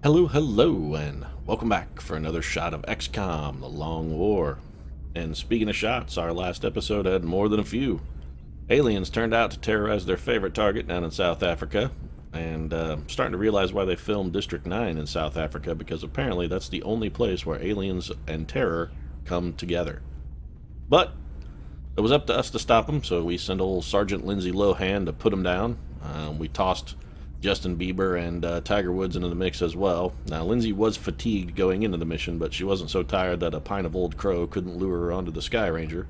Hello, hello, and welcome back for another shot of XCOM, The Long War. And speaking of shots, our last episode had more than a few. Aliens turned out to terrorize their favorite target down in South Africa, and starting to realize why they filmed District 9 in South Africa, because apparently that's the only place where aliens and terror come together. But it was up to us to stop them, so we sent old Sergeant Lindsay Lohan to put them down. We tossed Justin Bieber and Tiger Woods into the mix as well. Now, Lindsay was fatigued going into the mission, but she wasn't so tired that a pint of Old Crow couldn't lure her onto the Sky Ranger.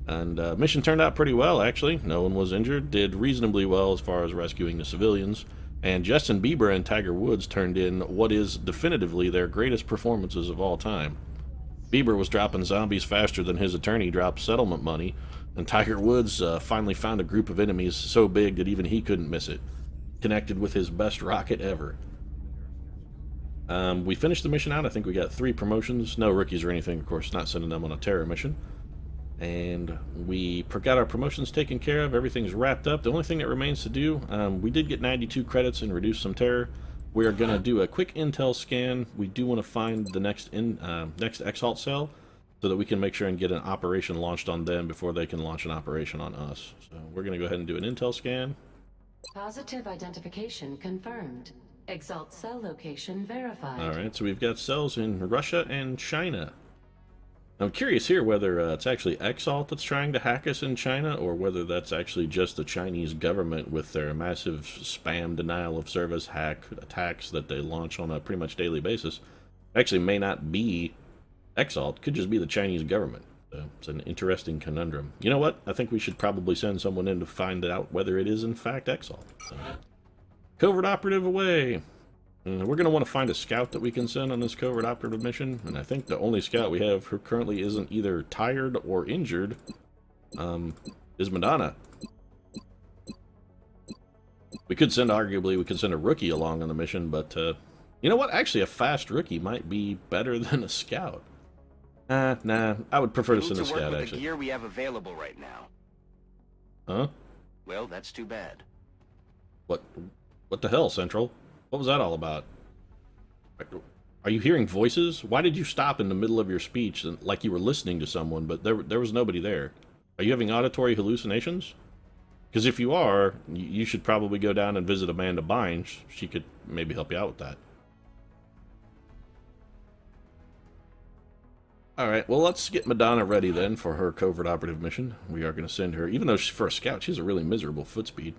And mission turned out pretty well, actually. No one was injured, did reasonably well as far as rescuing the civilians. And Justin Bieber and Tiger Woods turned in what is definitively their greatest performances of all time. Bieber was dropping zombies faster than his attorney dropped settlement money, and Tiger Woods finally found a group of enemies so big that even he couldn't miss it. Connected with his best rocket ever. We finished the mission out. I think we got 3 promotions. No rookies or anything, of course, not sending them on a terror mission. And we got our promotions taken care of. Everything's wrapped up. The only thing that remains to do, we did get 92 credits and reduce some terror. We are going to do a quick intel scan. We do want to find the next Exalt cell so that we can make sure and get an operation launched on them before they can launch an operation on us. So we're going to go ahead and do an intel scan. Positive identification confirmed. Exalt cell location verified. Alright, so we've got cells in Russia and China. I'm curious here whether it's actually Exalt that's trying to hack us in China, or whether that's actually just the Chinese government with their massive spam denial of service hack attacks that they launch on a pretty much daily basis. Actually may not be Exalt, could just be the Chinese government. So it's an interesting conundrum. You know what? I think we should probably send someone in to find out whether it is in fact Exalt. So, covert operative away! We're going to want to find a scout that we can send on this covert operative mission, and I think the only scout we have who currently isn't either tired or injured is Madonna. We could send a rookie along on the mission, but you know what? Actually, a fast rookie might be better than a scout. Nah, I would prefer to send a scout, actually. The gear we have available right now. Huh? Well, that's too bad. What the hell, Central? What was that all about? Are you hearing voices? Why did you stop in the middle of your speech like you were listening to someone, but there was nobody there? Are you having auditory hallucinations? Because if you are, you should probably go down and visit Amanda Bynes. She could maybe help you out with that. Alright, well, let's get Madonna ready then for her covert operative mission. We are going to send her, even though she's for a scout, she's a really miserable foot speed.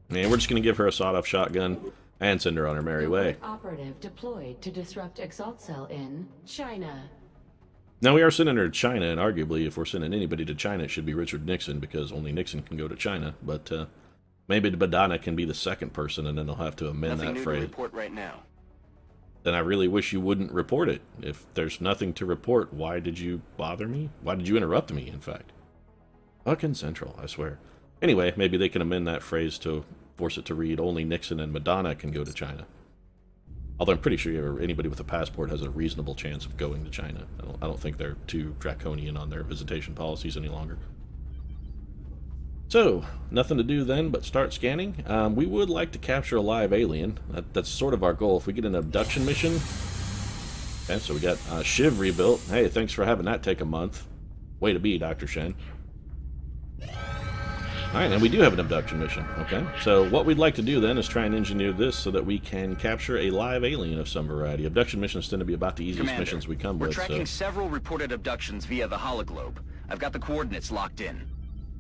And we're just going to give her a sawed-off shotgun and send her on her merry way. Operative deployed to disrupt Exalt cell in China. Now, we are sending her to China, and arguably, if we're sending anybody to China, it should be Richard Nixon, because only Nixon can go to China. But maybe Madonna can be the second person, and then they'll have to amend that phrase. Nothing new to report right now. Then I really wish you wouldn't report it. If there's nothing to report, why did you bother me? Why did you interrupt me, in fact? Fucking Central, I swear. Anyway, maybe they can amend that phrase to force it to read only Nixon and Madonna can go to China. Although I'm pretty sure anybody with a passport has a reasonable chance of going to China. I don't think they're too draconian on their visitation policies any longer. So, nothing to do then but start scanning. We would like to capture a live alien. That's sort of our goal. If we get an abduction mission... Okay, so we got Shiv rebuilt. Hey, thanks for having that take a month. Way to be, Dr. Shen. Alright, and we do have an abduction mission. Okay, so what we'd like to do then is try and engineer this so that we can capture a live alien of some variety. Abduction missions tend to be about the easiest Commander, missions we come with. We're tracking several reported abductions via the hologlobe. I've got the coordinates locked in.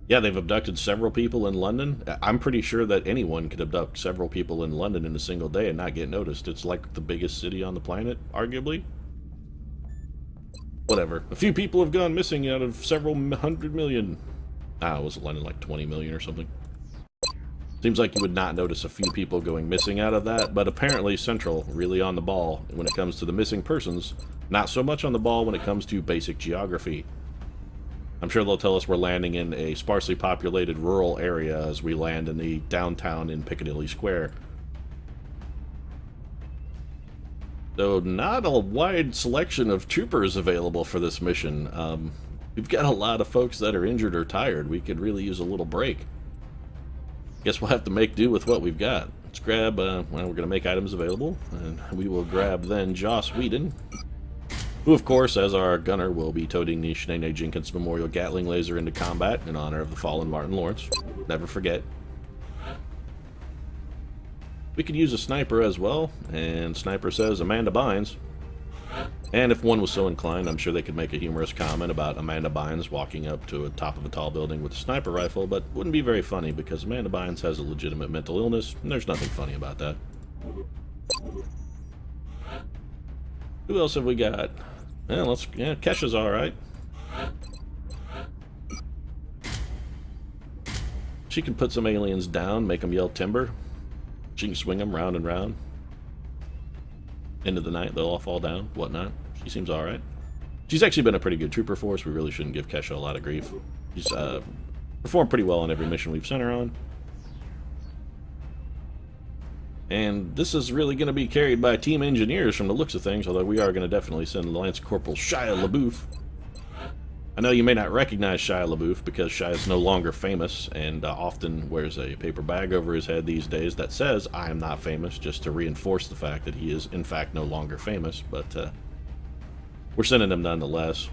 Yeah, they've abducted several people in London. I'm pretty sure that anyone could abduct several people in London in a single day and not get noticed. It's like the biggest city on the planet, arguably. Whatever. A few people have gone missing out of several 100 million. Was London like 20 million or something? Seems like you would not notice a few people going missing out of that, but apparently Central really on the ball when it comes to the missing persons. Not so much on the ball when it comes to basic geography. I'm sure they'll tell us we're landing in a sparsely populated rural area as we land in the downtown in Piccadilly Square. Though not a wide selection of troopers available for this mission. We've got a lot of folks that are injured or tired. We could really use a little break. Guess we'll have to make do with what we've got. Let's grab, well, we're going to make items available, and we will grab then Joss Whedon, who, of course, as our gunner, will be toting the Shanae Jenkins Memorial Gatling Laser into combat in honor of the fallen Martin Lawrence. Never forget. We could use a sniper as well, and sniper says Amanda Bynes. And if one was so inclined, I'm sure they could make a humorous comment about Amanda Bynes walking up to the top of a tall building with a sniper rifle, but wouldn't be very funny because Amanda Bynes has a legitimate mental illness, and there's nothing funny about that. Who else have we got? Yeah, Kesha's alright. She can put some aliens down, make them yell timber. She can swing them round and round. Into the night, they'll all fall down, whatnot. She seems alright. She's actually been a pretty good trooper for us. We really shouldn't give Kesha a lot of grief. She's performed pretty well on every mission we've sent her on. And this is really going to be carried by team engineers from the looks of things, although we are going to definitely send Lance Corporal Shia LaBeouf. I know you may not recognize Shia LaBeouf because Shia is no longer famous and often wears a paper bag over his head these days that says, "I am not famous," just to reinforce the fact that he is, in fact, no longer famous, but we're sending him nonetheless.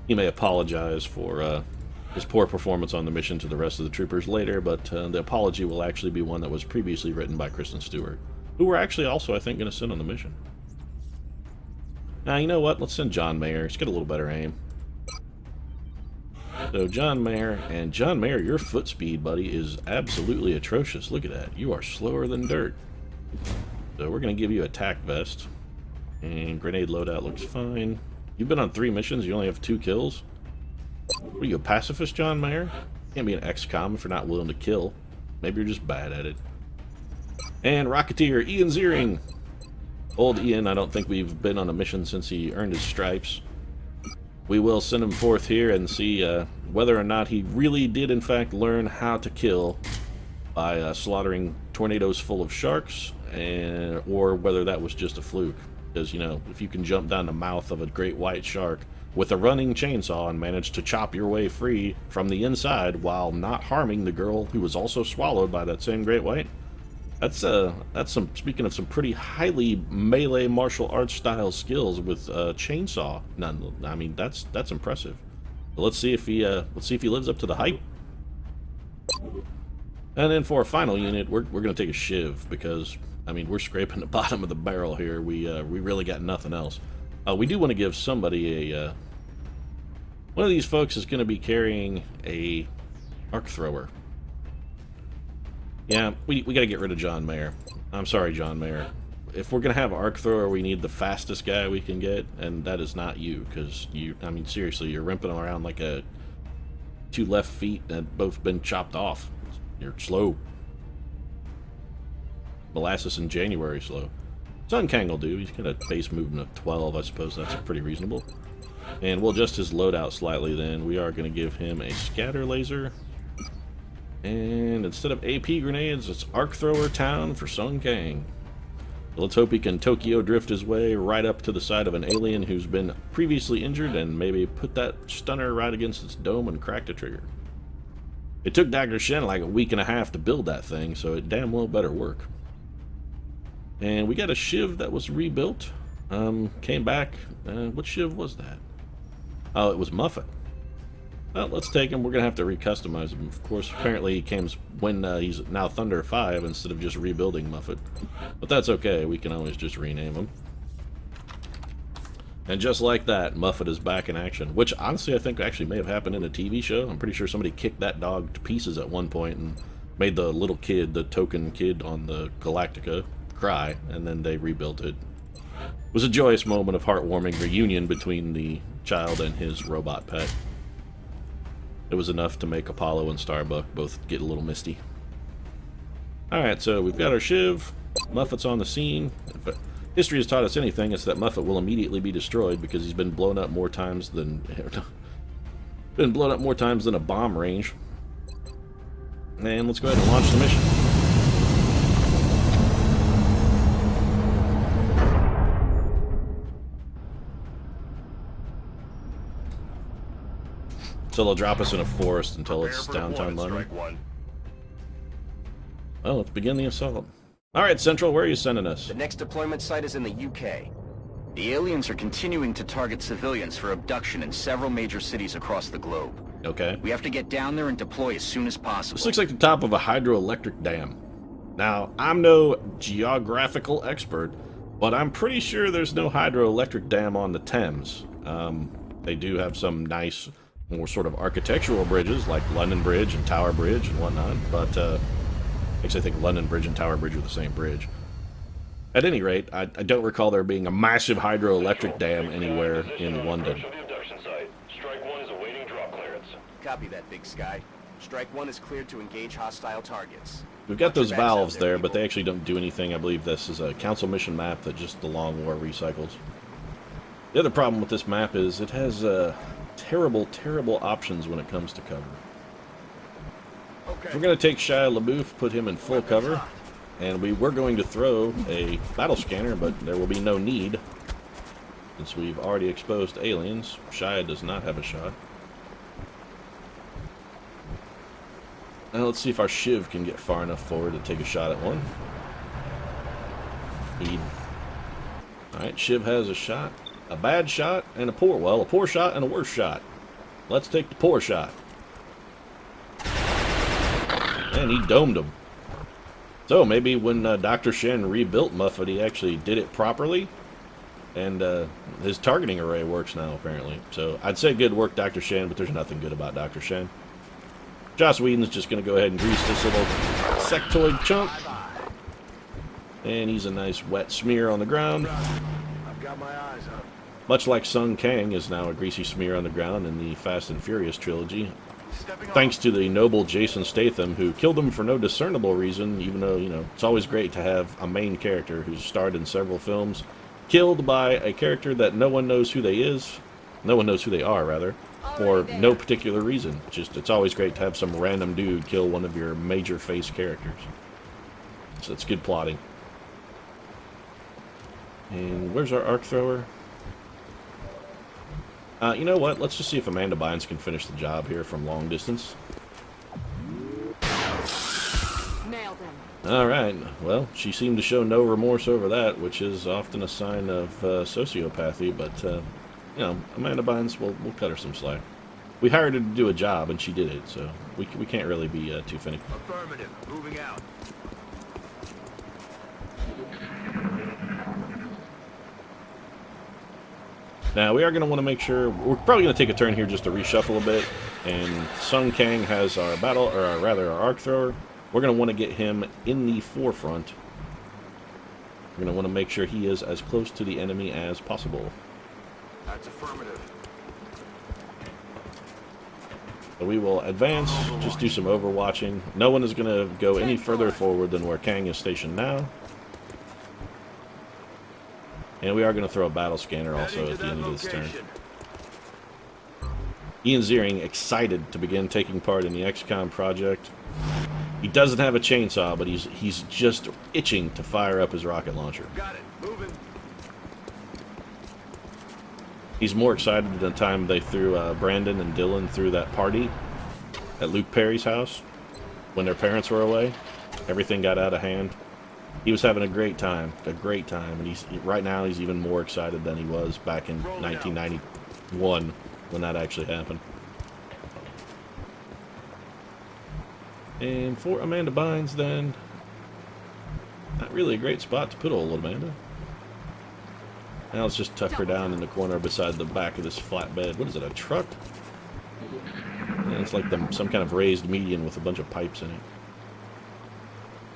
He may apologize for his poor performance on the mission to the rest of the troopers later, but the apology will actually be one that was previously written by Kristen Stewart, who we're actually also, I think, going to send on the mission. Now, you know what? Let's send John Mayer. Let's get a little better aim. So, John Mayer, and John Mayer, your foot speed, buddy, is absolutely atrocious. Look at that. You are slower than dirt. So, we're going to give you a tac vest. And grenade loadout looks fine. You've been on 3 missions. You only have 2 kills. What are you, a pacifist, John Mayer? You can't be an XCOM if you're not willing to kill. Maybe you're just bad at it. And Rocketeer, Ian Ziering. Old Ian, I don't think we've been on a mission since he earned his stripes. We will send him forth here and see whether or not he really did, in fact, learn how to kill by slaughtering tornadoes full of sharks, or whether that was just a fluke. Because, you know, if you can jump down the mouth of a great white shark with a running chainsaw and manage to chop your way free from the inside while not harming the girl who was also swallowed by that same great white, that's some, speaking of some pretty highly melee martial arts style skills with chainsaw. I mean, that's impressive. But let's see if he lives up to the hype. And then for a final unit, we're gonna take a shiv because, I mean, we're scraping the bottom of the barrel here. We really got nothing else. We do want to give somebody a one of these folks is going to be carrying a arc thrower. Yeah, we got to get rid of John Mayer. I'm sorry, John Mayer. If we're going to have arc thrower, we need the fastest guy we can get, and that is not you, because I mean, seriously, you're rimping around like 2 left feet that have both been chopped off. You're slow. Molasses in January slow. Sun Kang will do. He's got a base movement of 12. I suppose that's pretty reasonable. And we'll adjust his loadout slightly then. We are going to give him a scatter laser. And instead of AP grenades, it's Arc Thrower Town for Sun Kang. So let's hope he can Tokyo drift his way right up to the side of an alien who's been previously injured and maybe put that stunner right against its dome and crack the trigger. It took Dr. Shen like a week and a half to build that thing, so it damn well better work. And we got a shiv that was rebuilt. Came back. What shiv was that? Oh, it was Muffet. Well, let's take him. We're going to have to recustomize him. Of course, apparently he came when he's now Thunder 5 instead of just rebuilding Muffet. But that's okay. We can always just rename him. And just like that, Muffet is back in action. Which, honestly, I think actually may have happened in a TV show. I'm pretty sure somebody kicked that dog to pieces at one point and made the little kid, the token kid on the Galactica, cry. And then they rebuilt it. It was a joyous moment of heartwarming reunion between the child and his robot pet. It was enough to make Apollo and Starbuck both get a little misty. Alright, so we've got our shiv. Muffet's on the scene. If history has taught us anything, it's that Muffet will immediately be destroyed because he's been blown up more times than a bomb range. And let's go ahead and launch the mission. So they'll drop us in a forest until it's downtime learning. Well, let's begin the assault. Alright, Central, where are you sending us? The next deployment site is in the UK. The aliens are continuing to target civilians for abduction in several major cities across the globe. Okay. We have to get down there and deploy as soon as possible. This looks like the top of a hydroelectric dam. Now, I'm no geographical expert, but I'm pretty sure there's no hydroelectric dam on the Thames. They do have some nice, more sort of architectural bridges, like London Bridge and Tower Bridge and whatnot, but actually I think London Bridge and Tower Bridge are the same bridge. At any rate, I don't recall there being a massive hydroelectric dam anywhere in London. Copy that, Big Sky. Strike 1 is cleared to engage hostile targets. We've got those valves there, but they actually don't do anything. I believe this is a council mission map that just the Long War recycles. The other problem with this map is it has terrible, terrible options when it comes to cover. We're going to take Shia LaBeouf, put him in full cover, and we were going to throw a battle scanner, but there will be no need, since we've already exposed aliens. Shia does not have a shot. Now let's see if our Shiv can get far enough forward to take a shot at one. Alright, Shiv has a shot, a bad shot, and a poor shot and a worse shot. Let's take the poor shot. And he domed him. So maybe when Dr. Shen rebuilt Muffet, he actually did it properly. And his targeting array works now, apparently. So I'd say good work, Dr. Shen, but there's nothing good about Dr. Shen. Joss Whedon's just going to go ahead and grease this little sectoid chunk. And he's a nice wet smear on the ground. I've got my eyes up. Much like Sung Kang is now a greasy smear on the ground in the Fast and Furious trilogy. Thanks to the noble Jason Statham, who killed him for no discernible reason, even though, you know, it's always great to have a main character who's starred in several films, killed by a character that no one knows who no one knows who they are, rather, for no particular reason. Just, it's always great to have some random dude kill one of your major face characters. So it's good plotting. And where's our arc thrower? You know what? Let's just see if Amanda Bynes can finish the job here from long distance. Nailed him. Alright, well, she seemed to show no remorse over that, which is often a sign of sociopathy, but, you know, Amanda Bynes, we'll cut her some slack. We hired her to do a job, and she did it, so we can't really be too finicky. Affirmative. Moving out. Now, we are going to want to make sure, we're probably going to take a turn here just to reshuffle a bit, and Sung Kang has our our arc thrower. We're going to want to get him in the forefront. We're going to want to make sure he is as close to the enemy as possible. That's affirmative. So we will advance, just do some overwatching. No one is going to go any further forward than where Kang is stationed now. And we are going to throw a battle scanner also at the end of this turn. Ian Ziering excited to begin taking part in the XCOM project. He doesn't have a chainsaw, but he's just itching to fire up his rocket launcher. Got it. Moving. He's more excited than the time they threw Brandon and Dylan through that party at Luke Perry's house when their parents were away. Everything got out of hand. He was having a great time, and right now he's even more excited than he was back in 1991 when that actually happened. And for Amanda Bynes, then, not really a great spot to put old Amanda. Now let's just tuck her down in the corner beside the back of this flatbed. What is it, a truck? Yeah, it's like some kind of raised median with a bunch of pipes in it.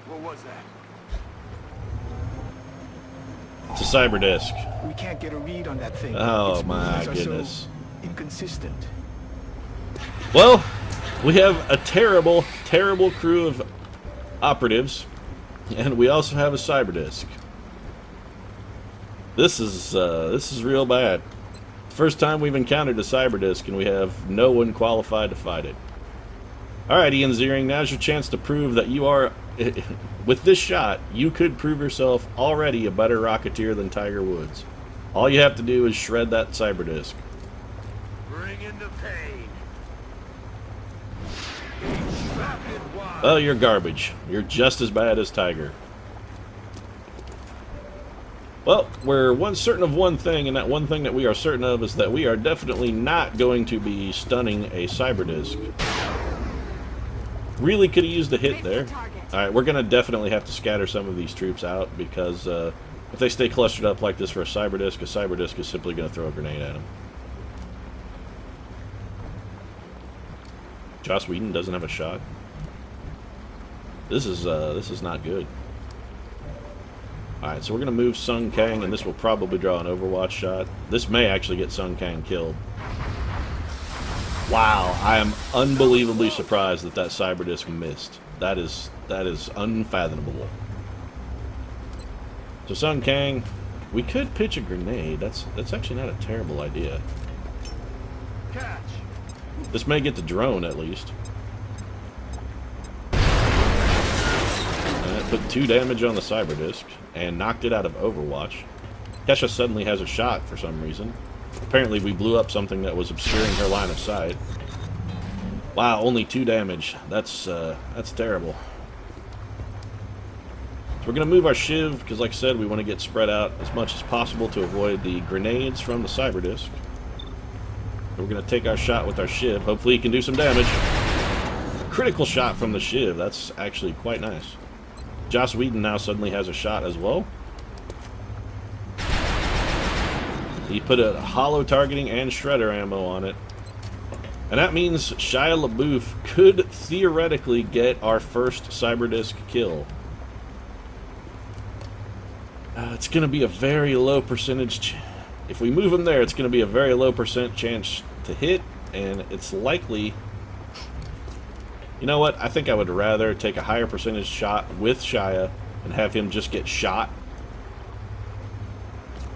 What was that? It's a cyber disk. We can't get a read on that thing. Oh Its my movements are so goodness. inconsistent. Well, we have a terrible, terrible crew of operatives, and we also have a cyber disk. This is real bad. First time we've encountered a cyber disk, and we have no one qualified to fight it. Alright, Ian Ziering, now's your chance to prove that you are, with this shot, you could prove yourself already a better Rocketeer than Tiger Woods. All you have to do is shred that cyber disk. Bring in the pain. Well, you're garbage. You're just as bad as Tiger. Well, we're certain of one thing, and that one thing that we are certain of is that we are definitely not going to be stunning a cyber disc. Really could have used a hit there. Alright, we're going to definitely have to scatter some of these troops out, because if they stay clustered up like this for a cyber disc is simply going to throw a grenade at them. Joss Whedon doesn't have a shot. This is not good. Alright, so we're going to move Sun Kang, and this will probably draw an Overwatch shot. This may actually get Sun Kang killed. Wow, I am unbelievably surprised that cyber disc missed. That is unfathomable. So Sun Kang, we could pitch a grenade. That's actually not a terrible idea. Catch. This may get the drone at least. And it put 2 damage on the cyber disc and knocked it out of Overwatch. Kesha suddenly has a shot for some reason. Apparently we blew up something that was obscuring her line of sight. Wow, only 2 damage. That's terrible. So we're going to move our Shiv, because like I said, we want to get spread out as much as possible to avoid the grenades from the cyber disc. We're going to take our shot with our Shiv. Hopefully he can do some damage. Critical shot from the Shiv. That's actually quite nice. Joss Whedon now suddenly has a shot as well. He put a hollow targeting and shredder ammo on it. And that means Shia LaBeouf could theoretically get our first cyber disc kill. It's going to be a very low percentage. If we move him there, it's going to be a very low % chance to hit. And it's likely... You know what? I think I would rather take a higher percentage shot with Shia and have him just get shot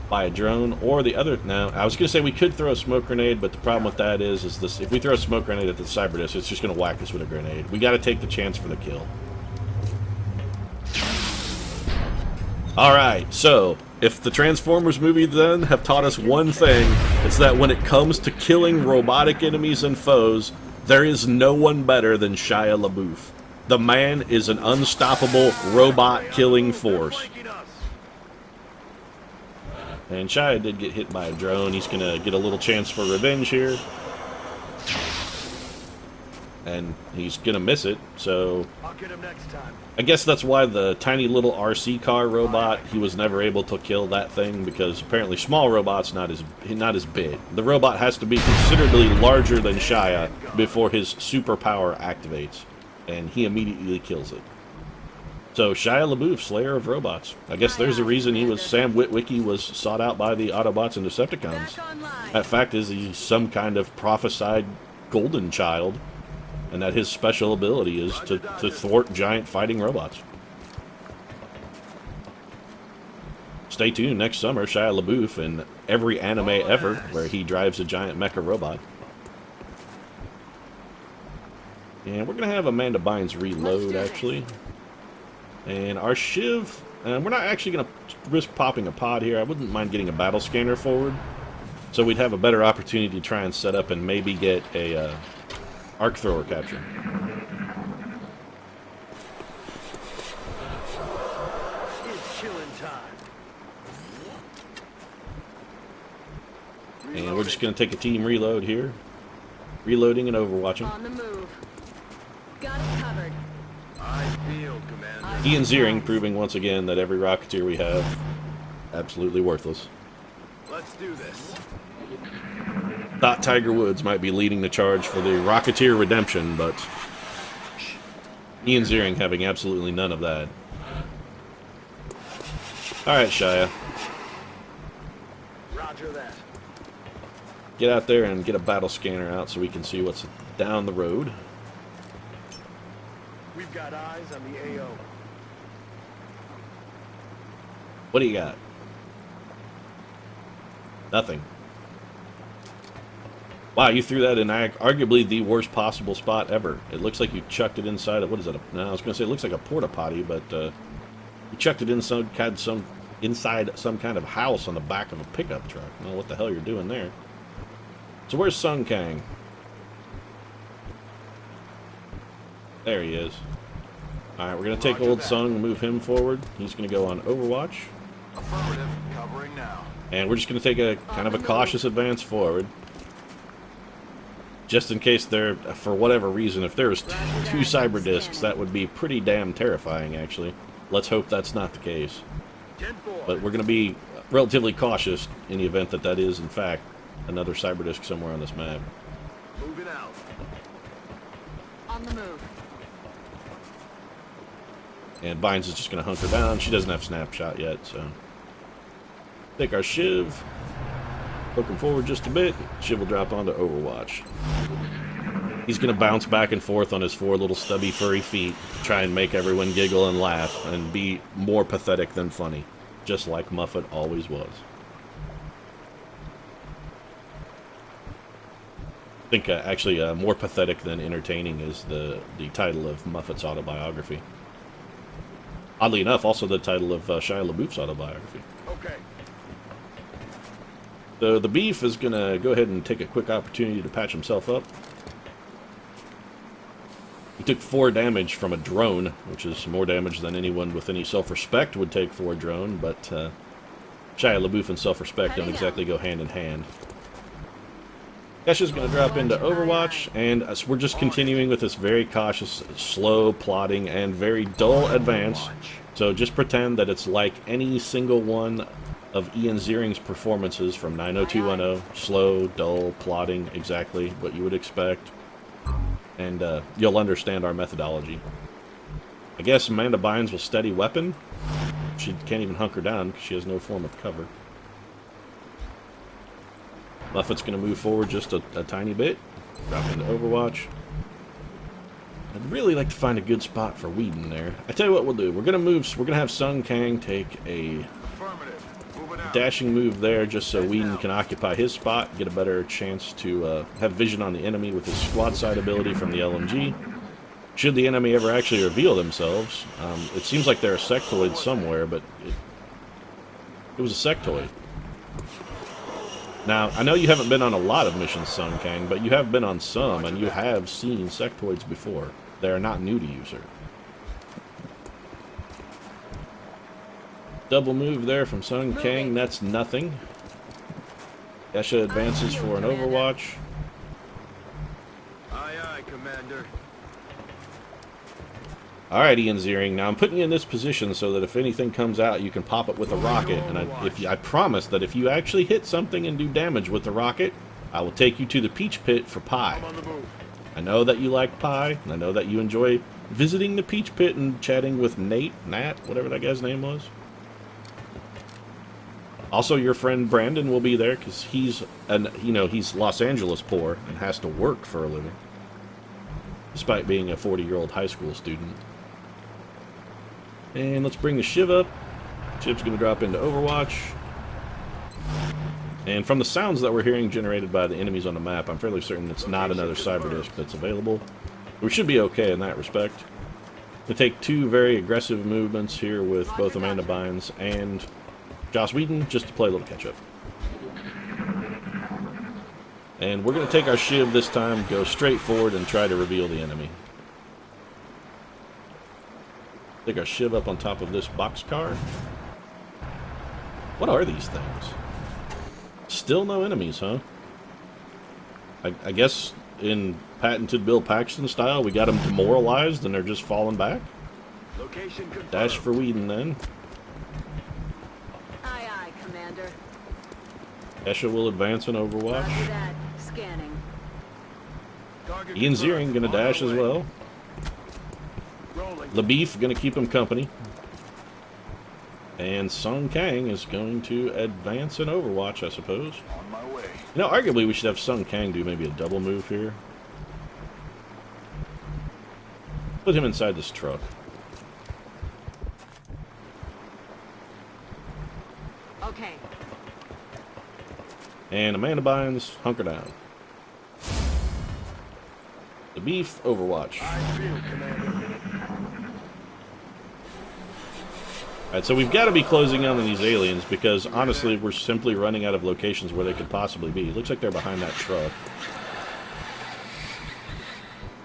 by a drone, or the other... Now, I was going to say we could throw a smoke grenade, but the problem with that is this: if we throw a smoke grenade at the cyber disc, it's just going to whack us with a grenade. We got to take the chance for the kill. Alright, so, if the Transformers movies then have taught us one thing, it's that when it comes to killing robotic enemies and foes, there is no one better than Shia LaBeouf. The man is an unstoppable robot-killing force. And Shia did get hit by a drone. He's going to get a little chance for revenge here. And he's going to miss it, so... I'll get him next time. I guess that's why the tiny little RC car robot, he was never able to kill that thing, because apparently small robots not as big. The robot has to be considerably larger than Shia before his superpower activates, and he immediately kills it. So Shia LaBeouf, Slayer of Robots. I guess there's a reason Sam Witwicky was sought out by the Autobots and Decepticons. That fact is he's some kind of prophesied golden child, and that his special ability is to thwart giant fighting robots. Stay tuned next summer, Shia LaBeouf in every anime ever where he drives a giant mecha robot. And we're going to have Amanda Bynes reload, actually. And our Shiv, we're not actually going to risk popping a pod here. I wouldn't mind getting a battle scanner forward, so we'd have a better opportunity to try and set up and maybe get a arc thrower capture. It's chilling time. And we're just going to take a team reload here. Reloading and overwatching. On the move. Got it covered. I feel, Commander. Ian Ziering proving once again that every Rocketeer we have, absolutely worthless. Let's do this. Thought Tiger Woods might be leading the charge for the Rocketeer redemption, but Ian Ziering having absolutely none of that. Alright, Shia. Roger that. Get out there and get a battle scanner out so we can see what's down the road. We've got eyes on the AO. What do you got? Nothing. Wow, you threw that in arguably the worst possible spot ever. It looks like you chucked it inside of, what is it? No, I was going to say it looks like a porta potty, but you chucked it inside some kind of house on the back of a pickup truck. I don't know what the hell you're doing there. So where's Sun Kang? There he is. Alright, we're going to take Old Sung and move him forward. He's going to go on Overwatch. Affirmative. Covering now. And we're just going to take a kind of a cautious advance forward. Just in case there, for whatever reason, if there was two cyber discs, that would be pretty damn terrifying, actually. Let's hope that's not the case. But we're going to be relatively cautious in the event that that is, in fact, another cyber disc somewhere on this map. Moving out. On the move. And Bynes is just going to hunker down. She doesn't have snapshot yet, so... Take our Shiv. Looking forward just a bit. Shiv will drop onto Overwatch. He's going to bounce back and forth on his four little stubby furry feet to try and make everyone giggle and laugh and be more pathetic than funny. Just like Muffet always was. I think actually more pathetic than entertaining is the title of Muffet's autobiography. Oddly enough, also the title of Shia LaBeouf's autobiography. Okay. So the Beef is going to go ahead and take a quick opportunity to patch himself up. He took 4 damage from a drone, which is more damage than anyone with any self-respect would take for a drone, but Shia LaBeouf and self-respect don't exactly go hand in hand. Kesha's going to drop into Overwatch, and we're just continuing with this very cautious, slow, plodding, and very dull advance. So just pretend that it's like any single one of Ian Ziering's performances from 90210. Slow, dull, plodding, exactly what you would expect. And you'll understand our methodology. I guess Amanda Bynes will steady weapon. She can't even hunker down because she has no form of cover. Muffet's going to move forward just a tiny bit. Drop into Overwatch. I'd really like to find a good spot for Whedon there. I tell you what we'll do. We're going to have Sung Kang take a dashing move there just so Whedon can occupy his spot, get a better chance to have vision on the enemy with his squad side ability from the LMG. Should the enemy ever actually reveal themselves, it seems like they're a sectoid somewhere, but it was a sectoid. Now, I know you haven't been on a lot of missions, Sung Kang, but you have been on some, and you have seen sectoids before. They are not new to you, sir. Double move there from Sung Kang, that's nothing. Kesha advances for an Overwatch. Aye, aye, Commander. Alright, Ian Ziering, now I'm putting you in this position so that if anything comes out, you can pop it with a rocket. And I promise that if you actually hit something and do damage with the rocket, I will take you to the Peach Pit for pie. I know that you like pie, and I know that you enjoy visiting the Peach Pit and chatting with Nat, whatever that guy's name was. Also, your friend Brandon will be there because he's Los Angeles poor and has to work for a living, despite being a 40-year-old high school student. And let's bring the Shiv up. Shiv's going to drop into Overwatch. And from the sounds that we're hearing generated by the enemies on the map, I'm fairly certain it's not another cyber disc that's available. We should be okay in that respect. We take 2 very aggressive movements here with both Amanda Bynes and Joss Whedon just to play a little catch-up. And we're going to take our Shiv this time, go straight forward, and try to reveal the enemy. Take our Shiv up on top of this boxcar. What are these things? Still no enemies, huh? I guess in patented Bill Paxton style, we got them demoralized and they're just falling back. Location confirmed. Dash for Whedon then. Aye, aye, Commander. Kesha will advance in Overwatch. Roger that. Scanning. Target Ian confirmed. Ziering gonna On dash the as way. well. Rolling. LaBeef gonna keep him company. And Sung Kang is going to advance in Overwatch, I suppose. On my way. You know, arguably we should have Sung Kang do maybe a double move here. Put him inside this truck. Okay. And Amanda Bynes, hunker down. The Beef, Overwatch. I feel, Commander. Alright, so we've got to be closing in on these aliens because, honestly, we're simply running out of locations where they could possibly be. Looks like they're behind that truck.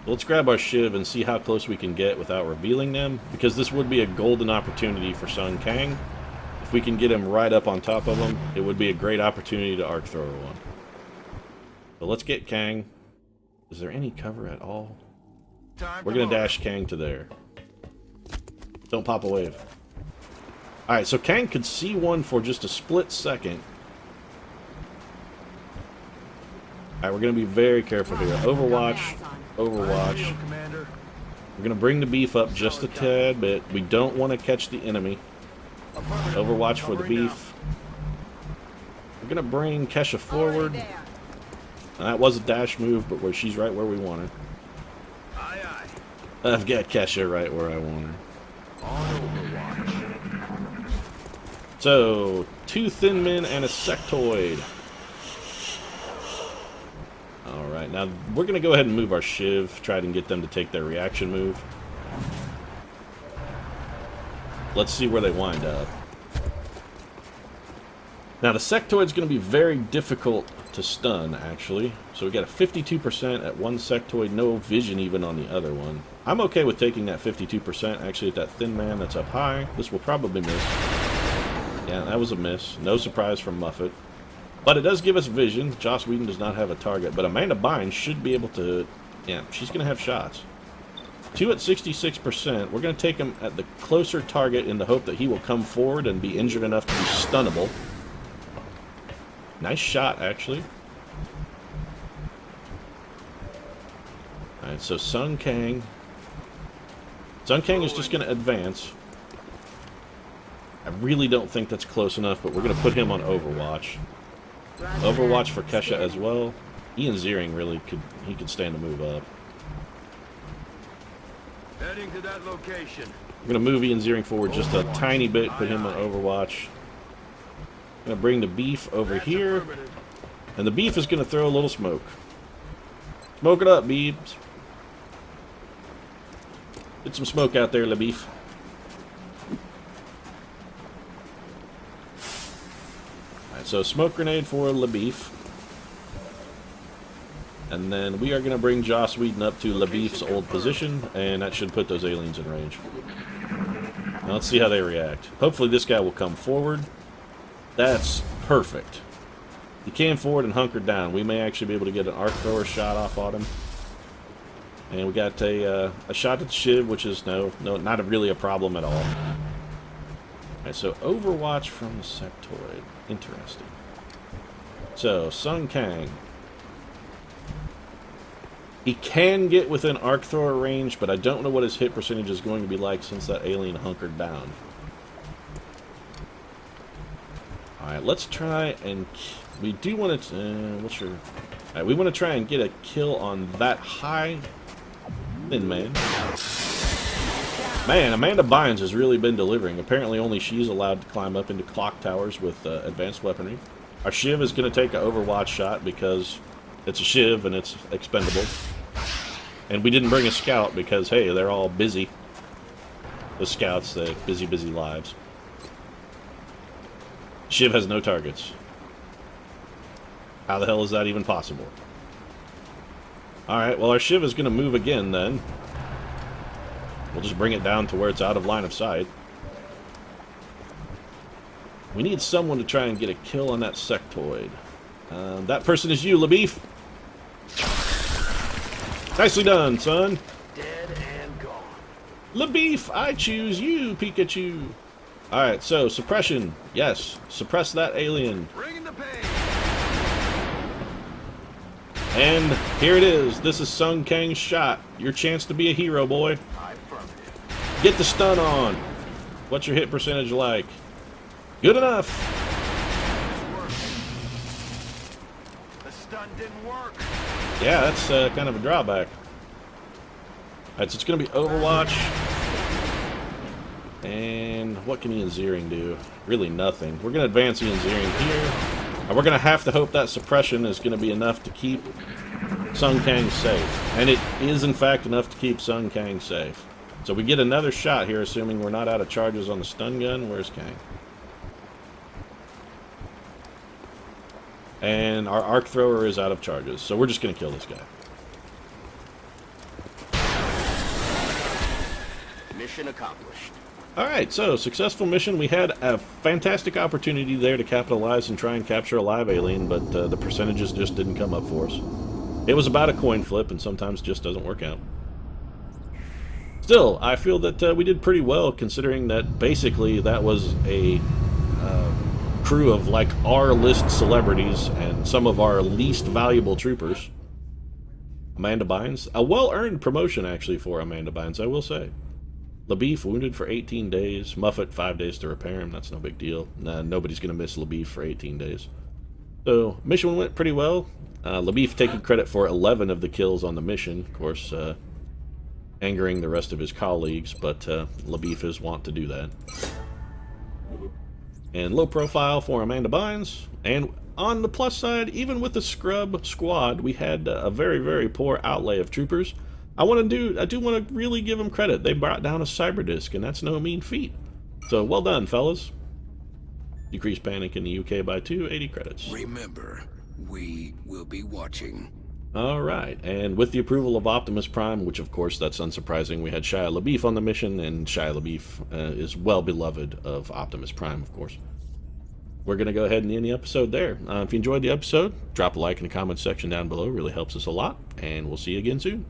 Let's grab our Shiv and see how close we can get without revealing them, because this would be a golden opportunity for Sun Kang. If we can get him right up on top of him, it would be a great opportunity to arc thrower one. So let's get Kang. Is there any cover at all? We're going to dash Kang to there. Don't pop a wave. Alright, so Kang could see one for just a split second. Alright, we're going to be very careful here. Overwatch. Overwatch. We're going to bring the beef up just a tad bit. We don't want to catch the enemy. Overwatch for the beef. We're going to bring Kesha forward. And that was a dash move, but where she's right where we want her. I've got Kesha right where I want her. So, 2 thin men and a sectoid. Alright, now we're going to go ahead and move our Shiv, try to get them to take their reaction move. Let's see where they wind up. Now the sectoid's going to be very difficult to stun, actually. So we got a 52% at one sectoid, no vision even on the other one. I'm okay with taking that 52% actually at that thin man that's up high. This will probably miss. Yeah, that was a miss. No surprise from Muffet. But it does give us vision. Joss Whedon does not have a target. But Amanda Bynes should be able to... Yeah, she's going to have shots. 2 at 66%. We're going to take him at the closer target in the hope that he will come forward and be injured enough to be stunnable. Nice shot, actually. Alright, so Sun Kang. Sun Kang is just going to advance. I really don't think that's close enough, but we're going to put him on Overwatch. Overwatch for Kesha as well. Ian Ziering really could stand to move up. Heading to that location. We're going to move Ian Ziering forward just a tiny bit, put him on Overwatch. I'm going to bring the beef over here. And the beef is going to throw a little smoke. Smoke it up, Beebs. Get some smoke out there, La Beef. Alright, so smoke grenade for La Beef. And then we are going to bring Joss Whedon up to La Beef's old position, and that should put those aliens in range. Now let's see how they react. Hopefully this guy will come forward. That's perfect. He came forward and hunkered down. We may actually be able to get an arc thrower shot off on him. And we got a shot at the Shiv, which is not really a problem at all. Alright, so Overwatch from the sectoid. Interesting. So, Sun Kang. He can get within arc thrower range, but I don't know what his hit percentage is going to be like since that alien hunkered down. Alright, let's try and... We do want to... what's your... Alright, we want to try and get a kill on that high thin man. Man, Amanda Bynes has really been delivering. Apparently only she's allowed to climb up into clock towers with advanced weaponry. Our Shiv is going to take an Overwatch shot because it's a Shiv and it's expendable. And we didn't bring a scout because, hey, they're all busy. The scouts, they busy lives. Shiv has no targets. How the hell is that even possible? Alright, well our Shiv is going to move again then. We'll just bring it down to where it's out of line of sight. We need someone to try and get a kill on that sectoid. That person is you, LaBeef. Nicely done, son. Dead and gone. LaBeef, I choose you, Pikachu. Alright, so suppression. Yes, suppress that alien. Bringing the pain. And here it is. This is Sun Kang's shot. Your chance to be a hero, boy. Affirmative. Get the stun on. What's your hit percentage like? Good enough. The stun didn't work. Yeah, that's kind of a drawback. Alright, so it's going to be Overwatch. And what can Ian Ziering do? Really nothing. We're going to advance Ian Ziering here. And we're going to have to hope that suppression is going to be enough to keep Sun Kang safe. And it is, in fact, enough to keep Sun Kang safe. So we get another shot here, assuming we're not out of charges on the stun gun. Where's Kang? And our arc thrower is out of charges. So we're just going to kill this guy. Mission accomplished. Alright, so successful mission. We had a fantastic opportunity there to capitalize and try and capture a live alien, but the percentages just didn't come up for us. It was about a coin flip, and sometimes it just doesn't work out. Still, I feel that we did pretty well, considering that basically that was a crew of like R-list celebrities and some of our least valuable troopers. Amanda Bynes, a well-earned promotion actually for Amanda Bynes, I will say. LaBeef wounded for 18 days. Muffet 5 days to repair him. That's no big deal. Nobody's going to miss LaBeef for 18 days. So, mission went pretty well. LaBeef taking credit for 11 of the kills on the mission. Of course, angering the rest of his colleagues, but LaBeef is wont to do that. And low profile for Amanda Bynes. And on the plus side, even with the scrub squad, we had a very, very poor outlay of troopers. I do want to really give them credit. They brought down a cyber disc, and that's no mean feat. So, well done, fellas. Decreased panic in the UK by 280 credits. Remember, we will be watching. Alright, and with the approval of Optimus Prime, which of course that's unsurprising, we had Shia LaBeouf on the mission, and Shia LaBeouf is well beloved of Optimus Prime, of course. We're going to go ahead and end the episode there. If you enjoyed the episode, drop a like in the comments section down below. It really helps us a lot, and we'll see you again soon.